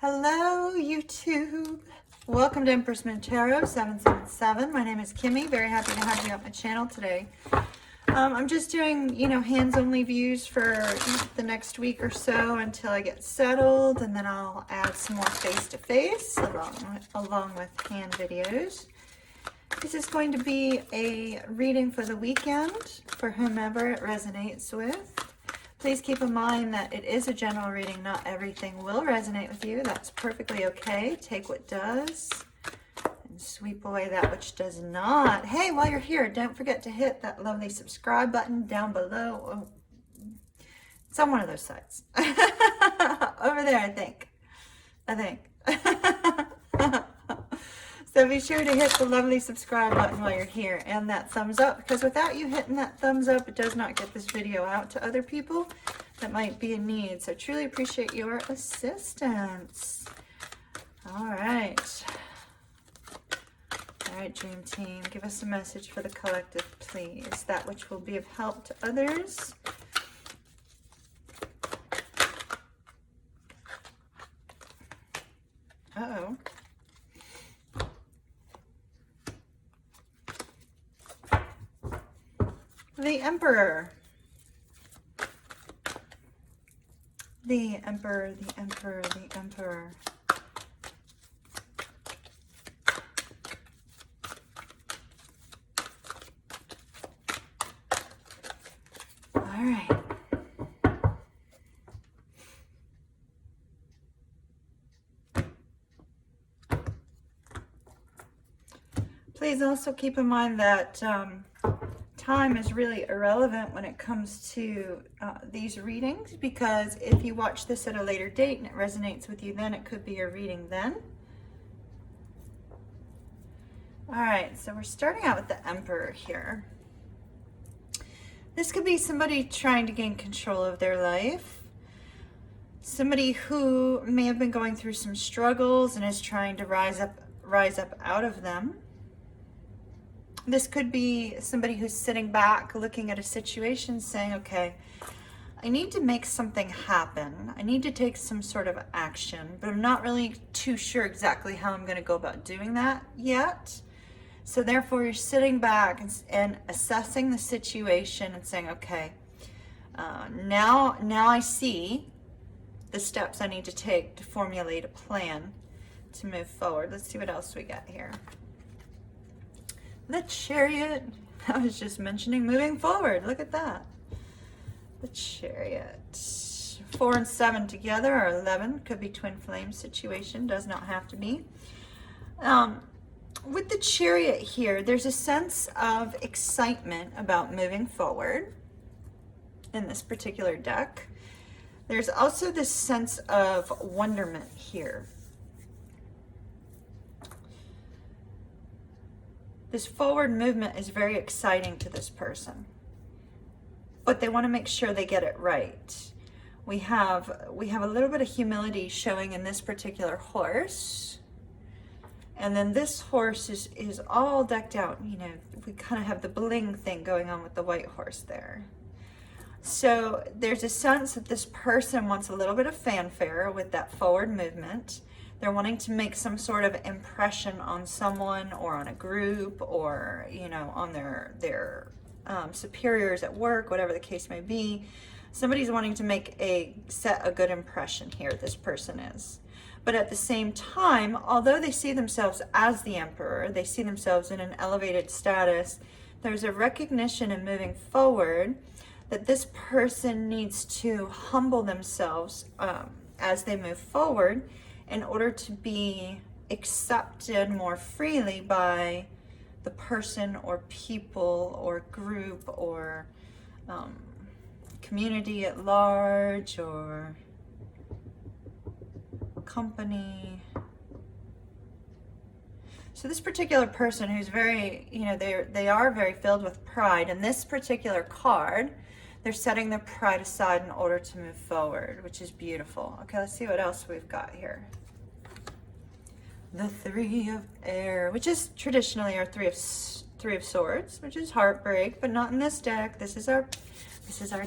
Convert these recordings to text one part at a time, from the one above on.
Hello, YouTube. Welcome to Empress Moon Tarot 777. My name is Kimmy. Very happy to have you on my channel today. I'm just doing, hands-only views for the next week or so until I get settled, and then I'll add some more face-to-face along with hand videos. This is going to be a reading for the weekend for whomever it resonates with. Please keep in mind that it is a general reading. Not everything will resonate with you. That's perfectly okay. Take what does and sweep away that which does not. Hey, while you're here, don't forget to hit that lovely subscribe button down below. Oh, it's on one of those sides. Over there, I think. So be sure to hit the lovely subscribe button while you're here and that thumbs up, because without you hitting that thumbs up, it does not get this video out to other people that might be in need. So truly appreciate your assistance. All right, Dream Team, give us a message for the collective, please. That which will be of help to others. Uh-oh. The Emperor. The Emperor, the Emperor, the Emperor. All right. Please also keep in mind that time is really irrelevant when it comes to these readings, because if you watch this at a later date and it resonates with you then, it could be your reading then. All right, so we're starting out with the Emperor here. This could be somebody trying to gain control of their life. Somebody who may have been going through some struggles and is trying to rise up out of them. This could be somebody who's sitting back looking at a situation saying, okay, I need to make something happen. I need to take some sort of action, but I'm not really too sure exactly how I'm going to go about doing that yet. So therefore you're sitting back and assessing the situation and saying, okay, now I see the steps I need to take to formulate a plan to move forward. Let's see what else we got here. The Chariot. I was just mentioning moving forward. Look at that. The Chariot. 4 and 7 together, or 11. Could be twin flame situation. Does not have to be. With the Chariot here, there's a sense of excitement about moving forward in this particular deck. There's also this sense of wonderment here. This forward movement is very exciting to this person, but they want to make sure they get it right. We have a little bit of humility showing in this particular horse, and then this horse is all decked out. We kind of have the bling thing going on with the white horse there. So there's a sense that this person wants a little bit of fanfare with that forward movement. They're wanting to make some sort of impression on someone or on a group or, on their superiors at work, whatever the case may be. Somebody's wanting to set a good impression here, this person is. But at the same time, although they see themselves as the Emperor, they see themselves in an elevated status, there's a recognition in moving forward that this person needs to humble themselves as they move forward, in order to be accepted more freely by the person or people or group or community at large or company. So this particular person who's very, they are very filled with pride, and this particular card, they're setting their pride aside in order to move forward, which is beautiful. Okay, let's see what else we've got here. The Three of Air, which is traditionally our Three of Swords, which is heartbreak, but not in this deck. This is our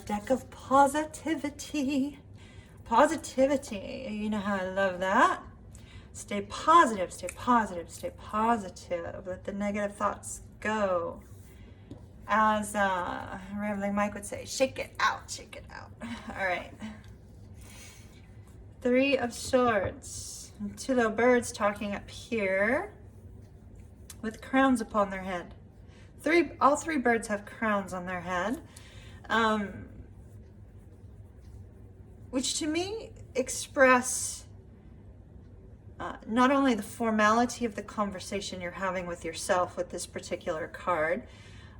deck of positivity. Positivity. You know how I love that. Stay positive, stay positive, stay positive. Let the negative thoughts go. As Rambling Mike would say, shake it out, shake it out. All right. Three of Swords. And two little birds talking up here with crowns upon their head. All three birds have crowns on their head. Which to me express not only the formality of the conversation you're having with yourself with this particular card,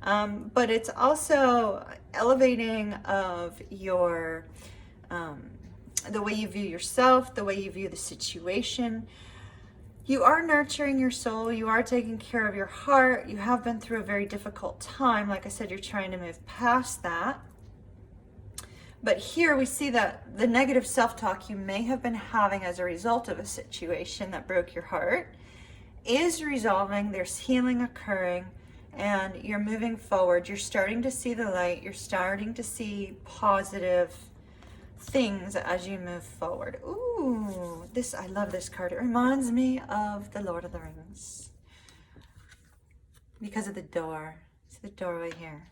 but it's also elevating of your, the way you view yourself, the way you view the situation. You are nurturing your soul, you are taking care of your heart, you have been through a very difficult time. Like I said, you're trying to move past that. But here we see that the negative self-talk you may have been having as a result of a situation that broke your heart is resolving. There's healing occurring and you're moving forward. You're starting to see the light. You're starting to see positive things as you move forward. Ooh, I love this card. It reminds me of the Lord of the Rings because of the door. See the doorway here.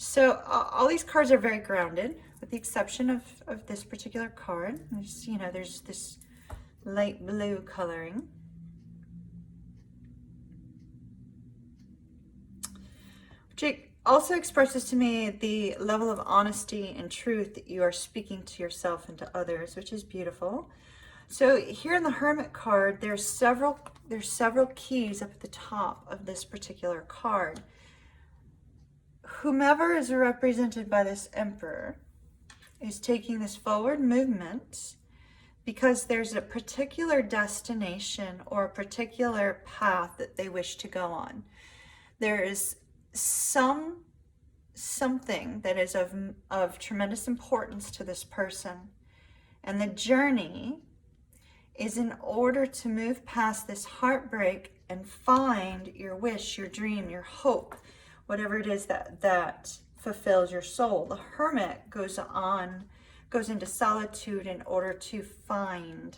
So all these cards are very grounded, with the exception of this particular card. There's, you know, there's this light blue coloring. Which also expresses to me the level of honesty and truth that you are speaking to yourself and to others, which is beautiful. So here in the Hermit card, there's several keys up at the top of this particular card. Whomever is represented by this Emperor is taking this forward movement because there's a particular destination or a particular path that they wish to go on. There is something that is of tremendous importance to this person, and the journey is in order to move past this heartbreak and find your wish, your dream, your hope, whatever it is that fulfills your soul. The Hermit goes into solitude in order to find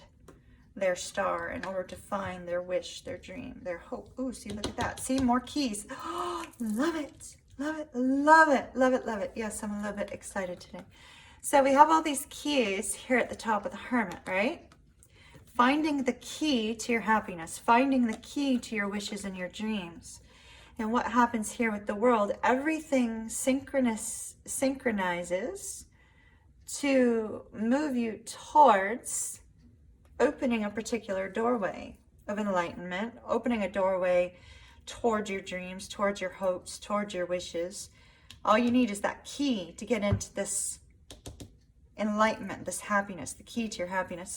their star, in order to find their wish, their dream, their hope. Ooh, see, look at that. See, more keys. Oh, love it, love it, love it, love it, love it. Yes, I'm a little bit excited today. So we have all these keys here at the top of the Hermit, right? Finding the key to your happiness, finding the key to your wishes and your dreams. And what happens here with the world, everything synchronizes to move you towards opening a particular doorway of enlightenment, opening a doorway towards your dreams, towards your hopes, towards your wishes. All you need is that key to get into this enlightenment, this happiness, the key to your happiness.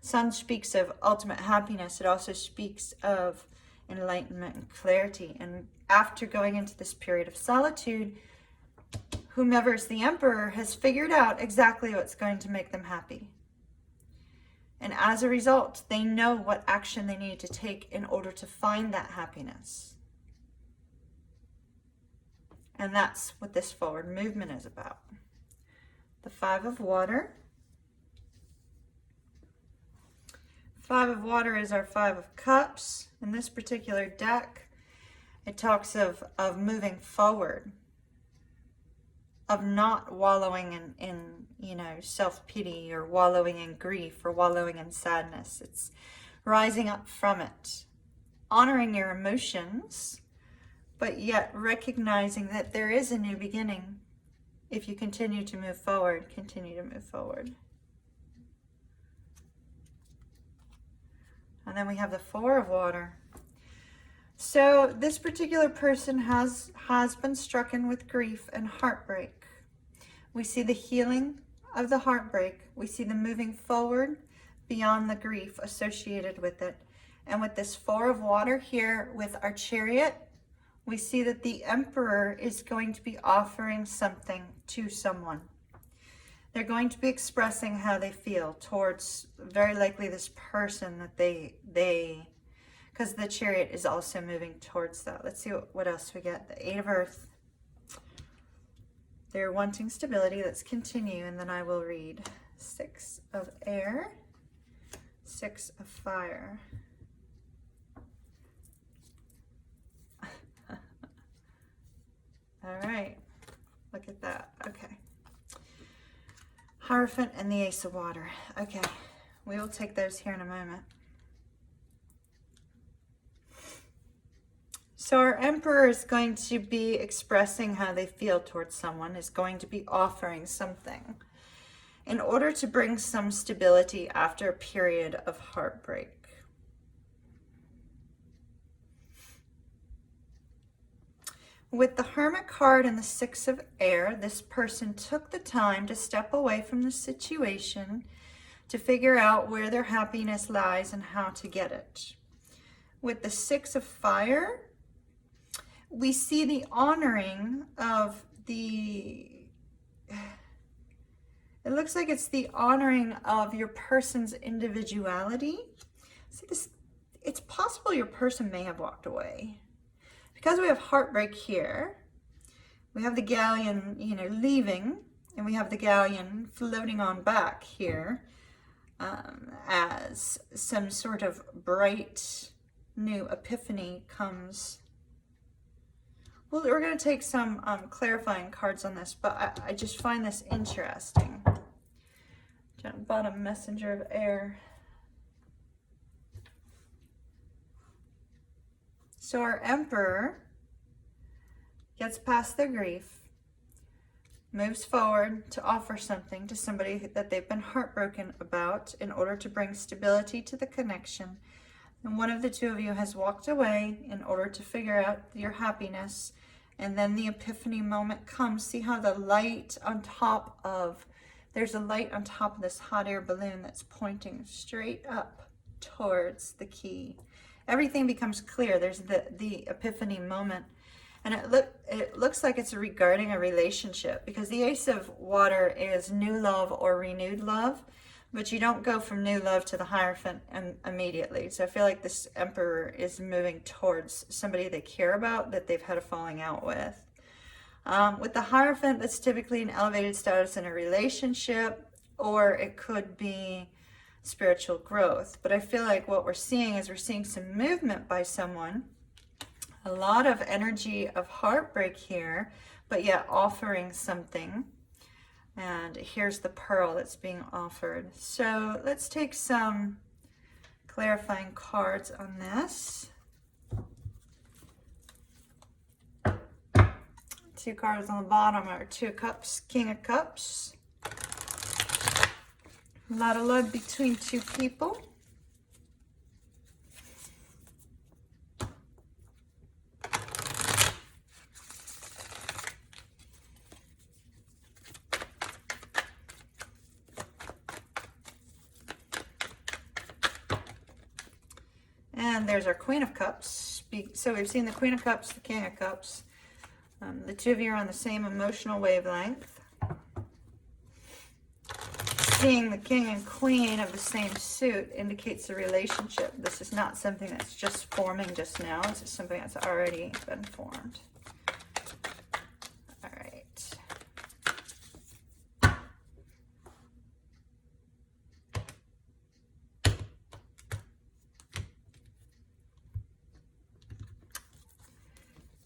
Sun speaks of ultimate happiness. It also speaks of enlightenment and clarity. And after going into this period of solitude, whomever is the Emperor has figured out exactly what's going to make them happy. And as a result, they know what action they need to take in order to find that happiness. And that's what this forward movement is about. The Five of Water. Five of Water is our Five of Cups. In this particular deck, it talks of moving forward, of not wallowing in self-pity or wallowing in grief or wallowing in sadness. It's rising up from it, honoring your emotions, but yet recognizing that there is a new beginning. If you continue to move forward, continue to move forward. And then we have the Four of Water. So this particular person has been stricken with grief and heartbreak. We see the healing of the heartbreak. We see the moving forward beyond the grief associated with it. And with this Four of Water here with our Chariot, we see that the Emperor is going to be offering something to someone. They're going to be expressing how they feel towards, very likely, this person that because the Chariot is also moving towards that. Let's see what else we get. The Eight of Earth, They're wanting stability. Let's continue, and then I will read 6 of air, 6 of fire. All right, look at that. Okay. Hierophant and the Ace of Water. Okay, we will take those here in a moment. So our Emperor is going to be expressing how they feel towards someone, is going to be offering something in order to bring some stability after a period of heartbreak. With the Hermit card and the 6 of air, this person took the time to step away from the situation to figure out where their happiness lies and how to get it. With the 6 of fire, we see the honoring of it looks like it's the honoring of your person's individuality. See this, it's possible your person may have walked away. Because we have heartbreak here, we have the galleon, you know, leaving, and we have the galleon floating on back here as some sort of bright new epiphany comes. Well, we're going to take some clarifying cards on this, but I just find this interesting. Bottom, messenger of air. So our Emperor gets past their grief, moves forward to offer something to somebody that they've been heartbroken about in order to bring stability to the connection. And one of the two of you has walked away in order to figure out your happiness. And then the epiphany moment comes. See how the light on top of, there's a light on top of this hot air balloon that's pointing straight up towards the key. Everything becomes clear. There's the epiphany moment. And it looks like it's regarding a relationship, because the Ace of Water is new love or renewed love, but you don't go from new love to the Hierophant immediately. So I feel like this Emperor is moving towards somebody they care about that they've had a falling out with. With the Hierophant, that's typically an elevated status in a relationship, or it could be spiritual growth. But I feel like what we're seeing is we're seeing some movement by someone, a lot of energy of heartbreak here, but yet offering something. And here's the pearl that's being offered. So let's take some clarifying cards on this. 2 cards on the bottom are 2 of Cups, King of Cups. A lot of love between 2 people. And there's our Queen of Cups. So we've seen the Queen of Cups, the King of Cups. The 2 of you are on the same emotional wavelength. Seeing the King and Queen of the same suit indicates a relationship. This is not something that's just forming just now. This is something that's already been formed. All right.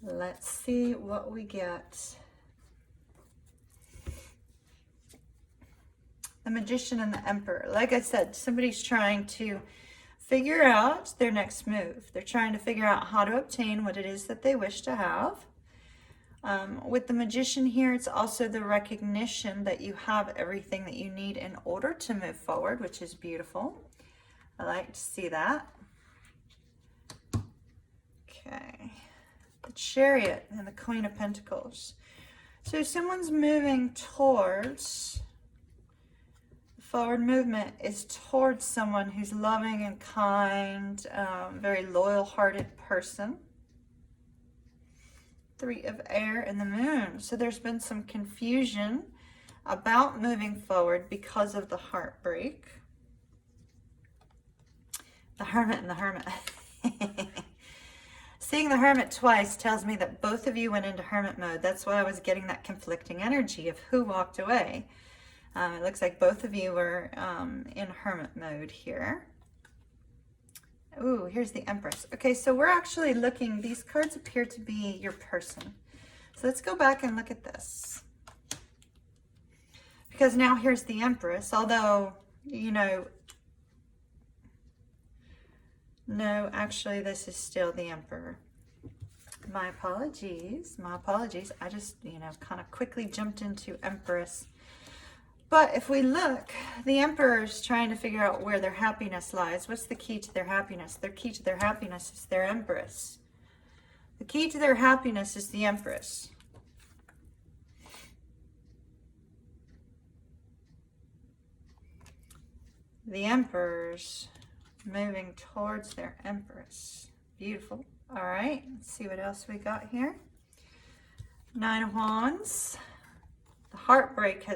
Let's see what we get. The Magician and the Emperor. Like I said, somebody's trying to figure out their next move. They're trying to figure out how to obtain what it is that they wish to have. With the Magician here, it's also the recognition that you have everything that you need in order to move forward, which is beautiful. I like to see that. Okay. The Chariot and the Queen of Pentacles. So someone's moving towards, forward movement is towards someone who's loving and kind, very loyal-hearted person. 3 of Air and the Moon. So there's been some confusion about moving forward because of the heartbreak. The Hermit and the Hermit. Seeing the Hermit twice tells me that both of you went into Hermit mode. That's why I was getting that conflicting energy of who walked away. It looks like both of you were in Hermit mode here. Ooh, here's the Empress. Okay, so we're actually looking, these cards appear to be your person. So let's go back and look at this. Because now here's the Empress, although, you know, no, actually this is still the Emperor. My apologies, my apologies. I just, you know, kind of quickly jumped into Empress. But if we look, the Emperor is trying to figure out where their happiness lies. What's the key to their happiness? Their key to their happiness is their Empress. The key to their happiness is the Empress. The Emperor's moving towards their Empress. Beautiful. All right, let's see what else we got here. Nine of Wands. The heartbreak.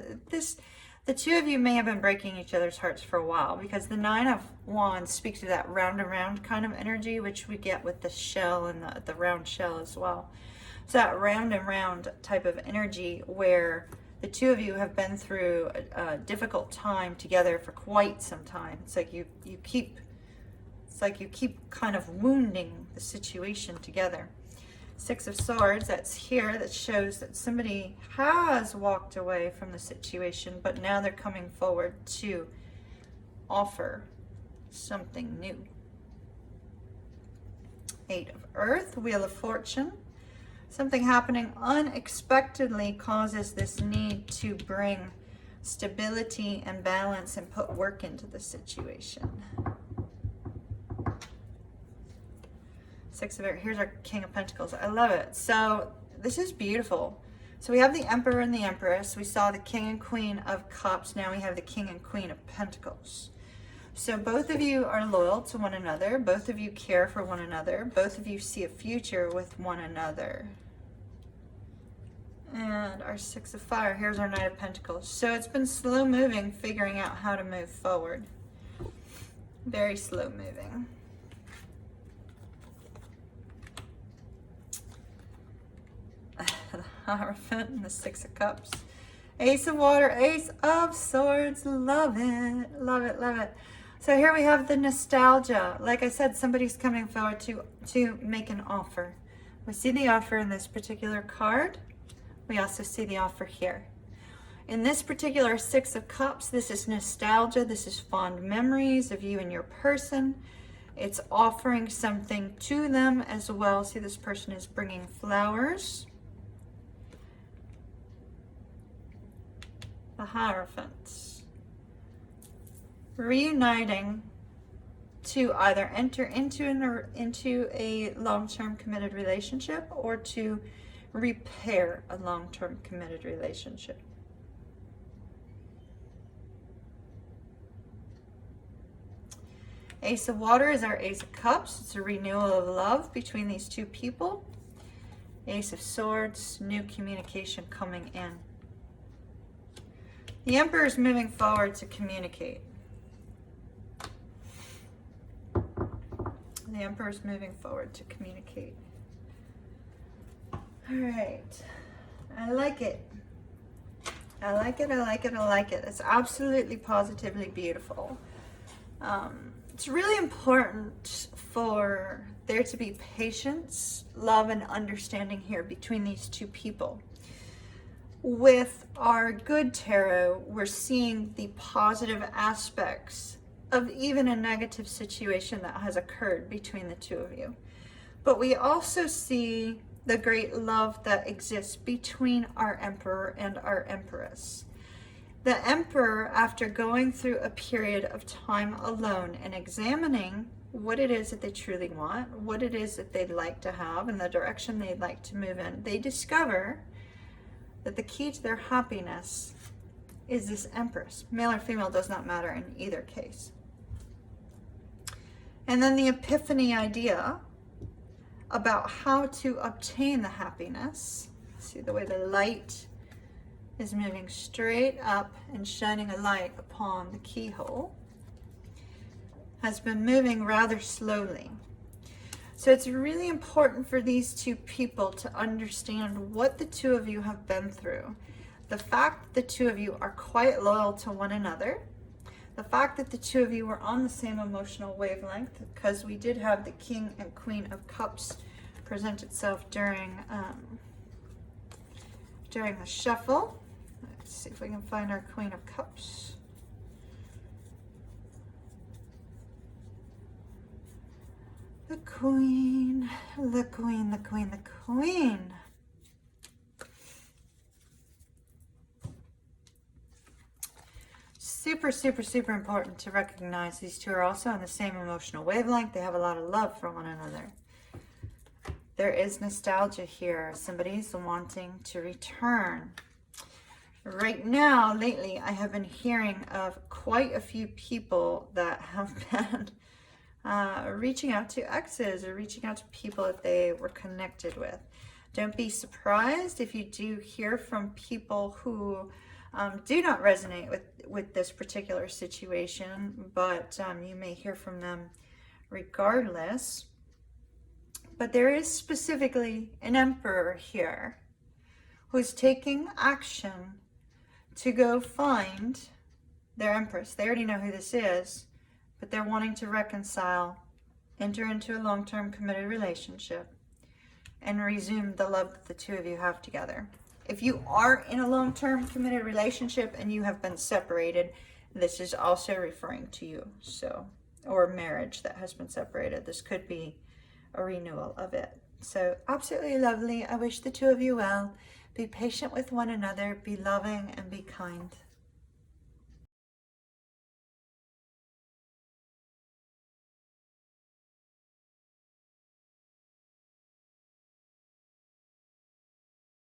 The two of you may have been breaking each other's hearts for a while, because the Nine of Wands speaks to that round and round kind of energy, which we get with the shell and the round shell as well. So that round and round type of energy where the two of you have been through a difficult time together for quite some time. It's like you keep kind of wounding the situation together. Six of Swords, that's here, that shows that somebody has walked away from the situation, but now they're coming forward to offer something new. Eight of Earth, Wheel of Fortune. Something happening unexpectedly causes this need to bring stability and balance and put work into the situation. Six of Earth. Here's our King of Pentacles. I love it. So this is beautiful. So we have the Emperor and the Empress. We saw the King and Queen of Cups. Now we have the King and Queen of Pentacles. So both of you are loyal to one another. Both of you care for one another. Both of you see a future with one another. And our Six of Fire. Here's our Knight of Pentacles. So it's been slow moving, figuring out how to move forward. Very slow moving. The Hierophant and the Six of Cups. Ace of Water, Ace of Swords. Love it, love it, love it. So here we have the nostalgia. Like I said, somebody's coming forward to make an offer. We see the offer in this particular card. We also see the offer here. In this particular Six of Cups, this is nostalgia. This is fond memories of you and your person. It's offering something to them as well. See, this person is bringing flowers. The Hierophant. Reuniting to either enter into a long-term committed relationship or to repair a long-term committed relationship. Ace of Water is our Ace of Cups. It's a renewal of love between these two people. Ace of Swords, new communication coming in. The Emperor is moving forward to communicate. The Emperor is moving forward to communicate. All right. I like it. I like it, I like it, I like it. It's absolutely positively beautiful. It's really important for there to be patience, love, and understanding here between these two people. With our good tarot, we're seeing the positive aspects of even a negative situation that has occurred between the two of you. But we also see the great love that exists between our Emperor and our Empress. The Emperor, after going through a period of time alone and examining what it is that they truly want, what it is that they'd like to have, and the direction they'd like to move in, they discover that the key to their happiness is this Empress. Male or female does not matter in either case. And then the epiphany idea about how to obtain the happiness. See the way the light is moving straight up and shining a light upon the keyhole, has been moving rather slowly. So it's really important for these two people to understand what the two of you have been through. The fact that the two of you are quite loyal to one another. The fact that the two of you were on the same emotional wavelength, because we did have the King and Queen of Cups present itself during the shuffle. Let's see if we can find our Queen of Cups. The Queen, the Queen, the Queen, the Queen. Super, super, super important to recognize these two are also on the same emotional wavelength. They have a lot of love for one another. There is nostalgia here. Somebody's wanting to return. Right now, lately, I have been hearing of quite a few people that have been reaching out to exes or reaching out to people that they were connected with. Don't be surprised if you do hear from people who do not resonate with this particular situation, but you may hear from them regardless. But there is specifically an emperor here who's taking action to go find their empress. They already know who this is, but they're wanting to reconcile, enter into a long-term committed relationship, and resume the love that the two of you have together. If you are in a long-term committed relationship and you have been separated, this is also referring to you. So, or marriage that has been separated. This could be a renewal of it. So absolutely lovely. I wish the two of you well. Be patient with one another, be loving, and be kind.